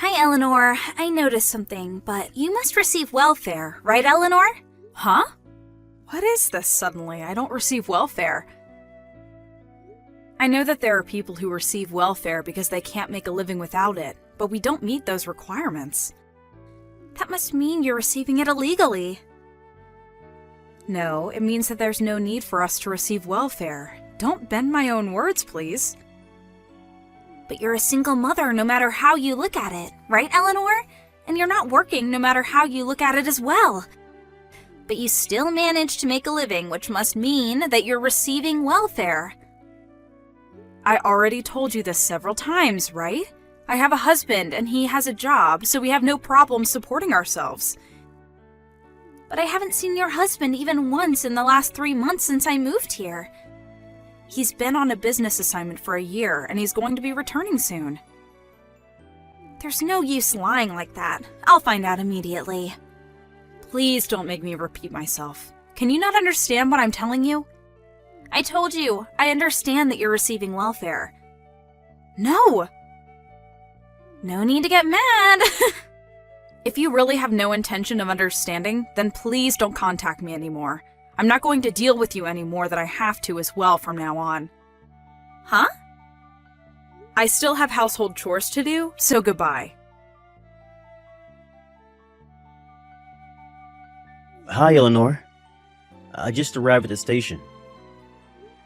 Hi, Eleanor. I noticed something, but you must receive welfare, right, Eleanor? Huh? What is this suddenly? I don't receive welfare. I know that there are people who receive welfare because they can't make a living without it, but we don't meet those requirements. That must mean you're receiving it illegally. No, it means that there's no need for us to receive welfare. Don't bend my own words, please. But you're a single mother no matter how you look at it, right, Eleanor? And you're not working no matter how you look at it as well. But you still manage to make a living, which must mean that you're receiving welfare. I already told you this several times, right? I have a husband and he has a job, so we have no problem supporting ourselves. But I haven't seen your husband even once in the last 3 months since I moved here. He's been on a business assignment for a year and he's going to be returning soon. There's no use lying like that. I'll find out immediately. Please don't make me repeat myself. Can you not understand what I'm telling you? I told you, I understand that you're receiving welfare. No! No need to get mad. If you really have no intention of understanding, then please don't contact me anymore. I'm not going to deal with you any more than I have to as well from now on. Huh? I still have household chores to do, so goodbye. Hi, Eleanor. I just arrived at the station.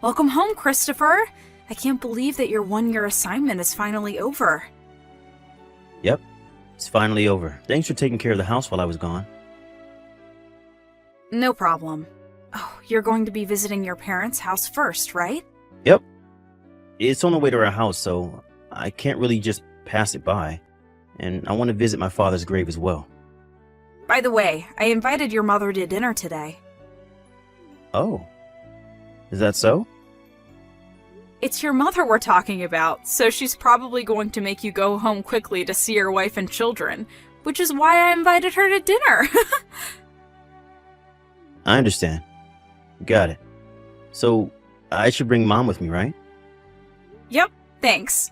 Welcome home, Christopher. I can't believe that your one-year assignment is finally over. Yep, it's finally over. Thanks for taking care of the house while I was gone. No problem. Oh, you're going to be visiting your parents' house first, right? Yep. It's on the way to our house, so I can't really just pass it by. And I want to visit my father's grave as well. By the way, I invited your mother to dinner today. Oh. Is that so? It's your mother we're talking about, so she's probably going to make you go home quickly to see your wife and children, which is why I invited her to dinner. I understand. Got it. So, I should bring Mom with me, right? Yep, thanks.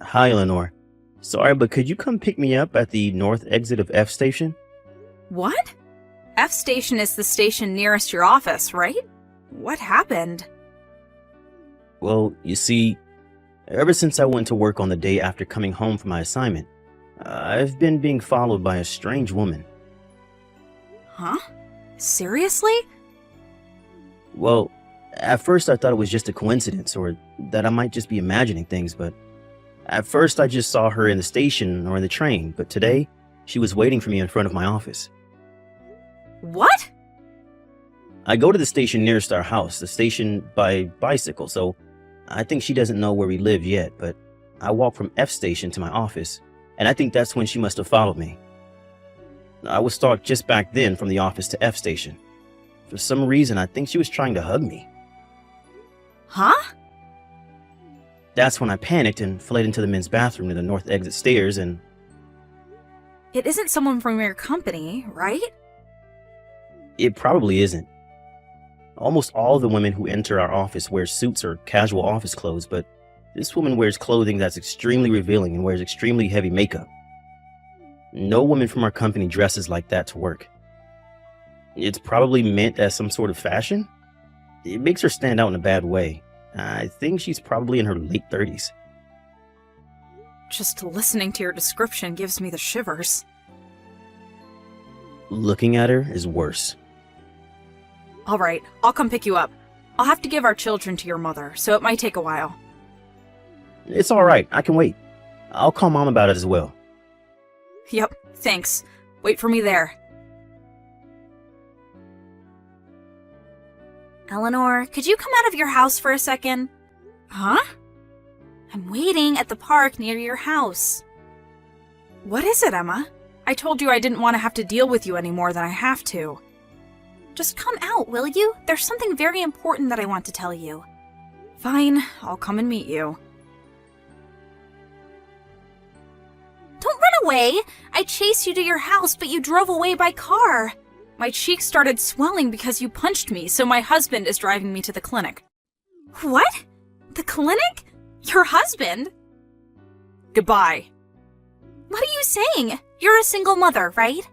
Hi, Eleanor. Sorry, but could you come pick me up at the north exit of F Station? What? F Station is the station nearest your office, right? What happened? Well, you see, ever since I went to work on the day after coming home from my assignment, I've been being followed by a strange woman. Huh? Seriously? Well, at first I thought it was just a coincidence or that I might just be imagining things, but at first I just saw her in the station or in the train, but today she was waiting for me in front of my office. What? I go to the station nearest our house, the station by bicycle, so I think she doesn't know where we live yet, but I walk from F Station to my office, and I think that's when she must have followed me. I was stalked just back then from the office to F Station. For some reason, I think she was trying to hug me. Huh? That's when I panicked and fled into the men's bathroom near the north exit stairs and... It isn't someone from your company, right? It probably isn't. Almost all of the women who enter our office wear suits or casual office clothes, but this woman wears clothing that's extremely revealing and wears extremely heavy makeup. No woman from our company dresses like that to work. It's probably meant as some sort of fashion. It makes her stand out in a bad way. I think she's probably in her late 30s. Just listening to your description gives me the shivers. Looking at her is worse. Alright, I'll come pick you up. I'll have to give our children to your mother, so it might take a while. It's alright, I can wait. I'll call Mom about it as well. Yep, thanks. Wait for me there. Eleanor, could you come out of your house for a second? Huh? I'm waiting at the park near your house. What is it, Emma? I told you I didn't want to have to deal with you any more than I have to. Just come out, will you? There's something very important that I want to tell you. Fine, I'll come and meet you. Don't run away! I chased you to your house, but you drove away by car. My cheeks started swelling because you punched me, so my husband is driving me to the clinic. What? The clinic? Your husband? Goodbye. What are you saying? You're a single mother, right?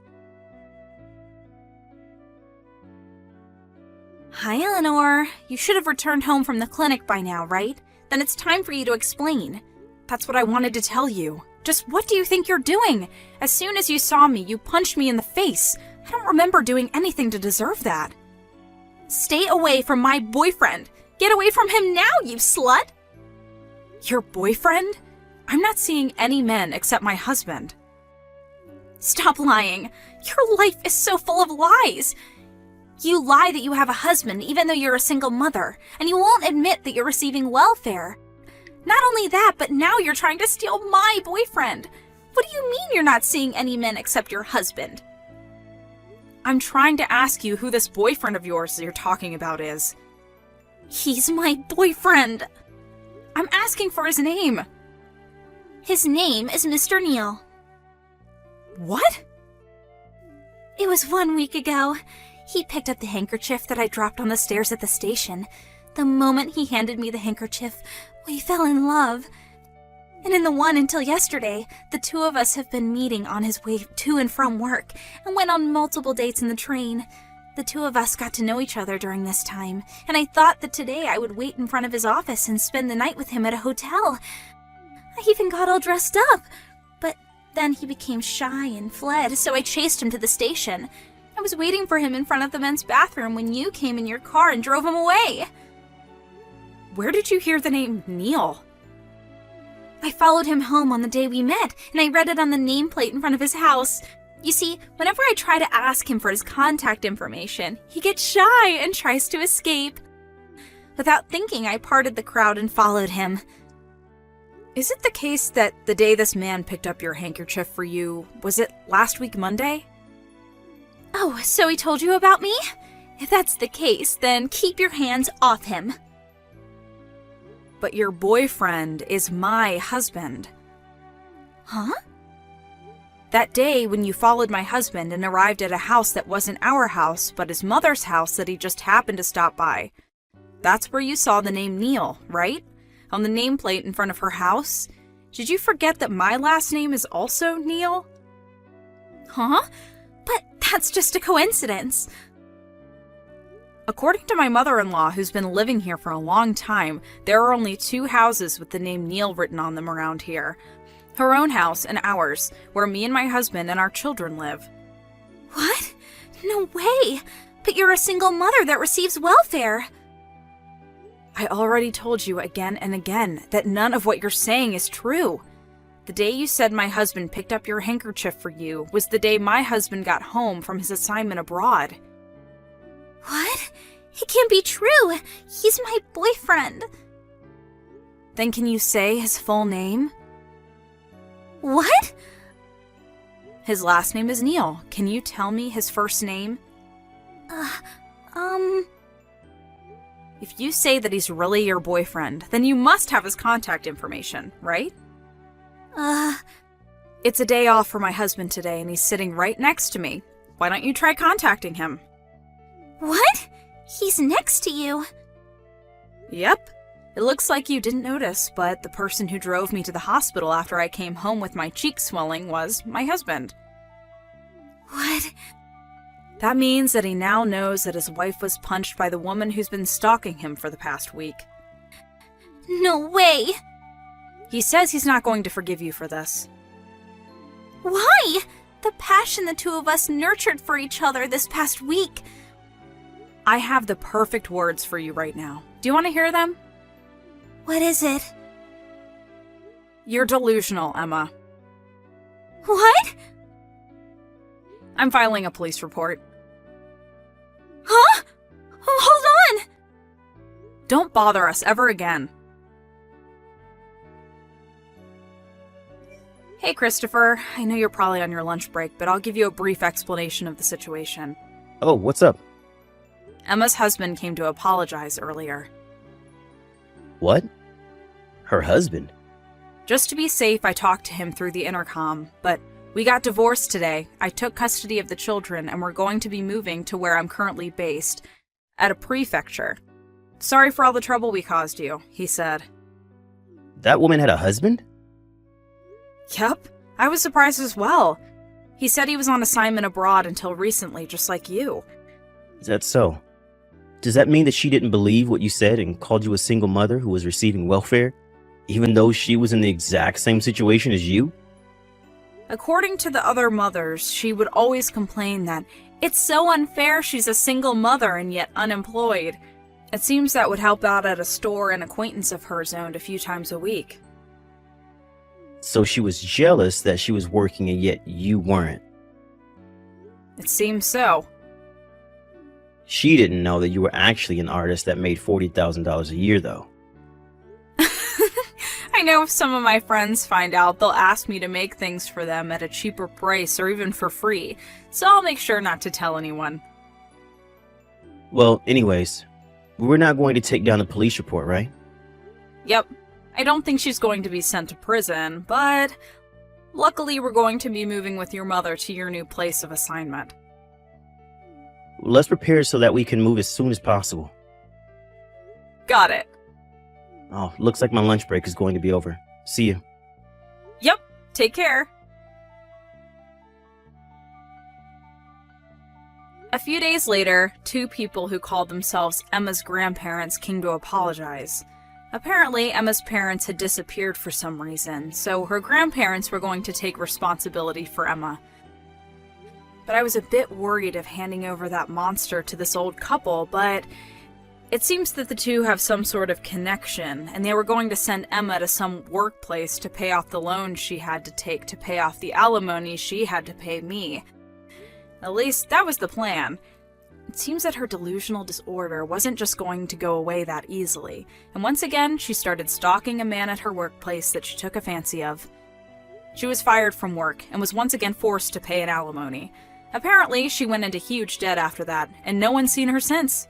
Hi, Eleanor. You should have returned home from the clinic by now, right? Then it's time for you to explain. That's what I wanted to tell you. Just what do you think you're doing? As soon as you saw me, you punched me in the face. I don't remember doing anything to deserve that. Stay away from my boyfriend. Get away from him now, you slut! Your boyfriend? I'm not seeing any men except my husband. Stop lying. Your life is so full of lies. You lie that you have a husband even though you're a single mother, and you won't admit that you're receiving welfare. Not only that, but now you're trying to steal my boyfriend. What do you mean you're not seeing any men except your husband? I'm trying to ask you who this boyfriend of yours you're talking about is. He's my boyfriend. I'm asking for his name. His name is Mr. Neal. What? It was 1 week ago. He picked up the handkerchief that I dropped on the stairs at the station. The moment he handed me the handkerchief, we fell in love. And in the one until yesterday, the two of us have been meeting on his way to and from work and went on multiple dates in the train. The two of us got to know each other during this time, and I thought that today I would wait in front of his office and spend the night with him at a hotel. I even got all dressed up, but then he became shy and fled, so I chased him to the station. I was waiting for him in front of the men's bathroom when you came in your car and drove him away. Where did you hear the name Neal? I followed him home on the day we met, and I read it on the nameplate in front of his house. You see, whenever I try to ask him for his contact information, he gets shy and tries to escape. Without thinking, I parted the crowd and followed him. Is it the case that the day this man picked up your handkerchief for you, was it last week Monday? Oh, so he told you about me? If that's the case, then keep your hands off him. But your boyfriend is my husband. Huh? That day when you followed my husband and arrived at a house that wasn't our house, but his mother's house that he just happened to stop by. That's where you saw the name Neal, right? On the nameplate in front of her house? Did you forget that my last name is also Neal? Huh? But that's just a coincidence. According to my mother-in-law, who's been living here for a long time, there are only 2 houses with the name Neal written on them around here. Her own house and ours, where me and my husband and our children live. What? No way! But you're a single mother that receives welfare. I already told you again and again that none of what you're saying is true. The day you said my husband picked up your handkerchief for you was the day my husband got home from his assignment abroad. What? It can't be true. He's my boyfriend. Then can you say his full name? What? His last name is Neal. Can you tell me his first name? If you say that he's really your boyfriend, then you must have his contact information, right? It's a day off for my husband today and he's sitting right next to me. Why don't you try contacting him? What? He's next to you. Yep. It looks like you didn't notice, but the person who drove me to the hospital after I came home with my cheeks swelling was my husband. What? That means that he now knows that his wife was punched by the woman who's been stalking him for the past week. No way! He says he's not going to forgive you for this. Why? The passion the two of us nurtured for each other this past week. I have the perfect words for you right now. Do you want to hear them? What is it? You're delusional, Emma. What? I'm filing a police report. Huh? Hold on! Don't bother us ever again. Hey, Christopher. I know you're probably on your lunch break, but I'll give you a brief explanation of the situation. Oh, what's up? Emma's husband came to apologize earlier. What? Her husband? Just to be safe, I talked to him through the intercom, but we got divorced today. I took custody of the children, and we're going to be moving to where I'm currently based, at a prefecture. Sorry for all the trouble we caused you, he said. That woman had a husband? Yep, I was surprised as well. He said he was on assignment abroad until recently, just like you. Is that so? Does that mean that she didn't believe what you said and called you a single mother who was receiving welfare, even though she was in the exact same situation as you? According to the other mothers, she would always complain that it's so unfair she's a single mother and yet unemployed. It seems that would help out at a store an acquaintance of hers owned a few times a week. So she was jealous that she was working and yet you weren't. It seems so. She didn't know that you were actually an artist that made $40,000 a year, though. I know if some of my friends find out, they'll ask me to make things for them at a cheaper price or even for free, so I'll make sure not to tell anyone. Well, anyways, we're not going to take down the police report, right? Yep. I don't think she's going to be sent to prison, but luckily we're going to be moving with your mother to your new place of assignment. Let's prepare so that we can move as soon as possible. Got it. Oh, looks like my lunch break is going to be over. See you. Yep. Take care. A few days later, two people who called themselves Emma's grandparents came to apologize. Apparently, Emma's parents had disappeared for some reason, so her grandparents were going to take responsibility for Emma. But I was a bit worried of handing over that monster to this old couple, but it seems that the two have some sort of connection, and they were going to send Emma to some workplace to pay off the loan she had to take to pay off the alimony she had to pay me. At least, that was the plan. It seems that her delusional disorder wasn't just going to go away that easily, and once again, she started stalking a man at her workplace that she took a fancy of. She was fired from work, and was once again forced to pay an alimony. Apparently, she went into huge debt after that, and no one's seen her since.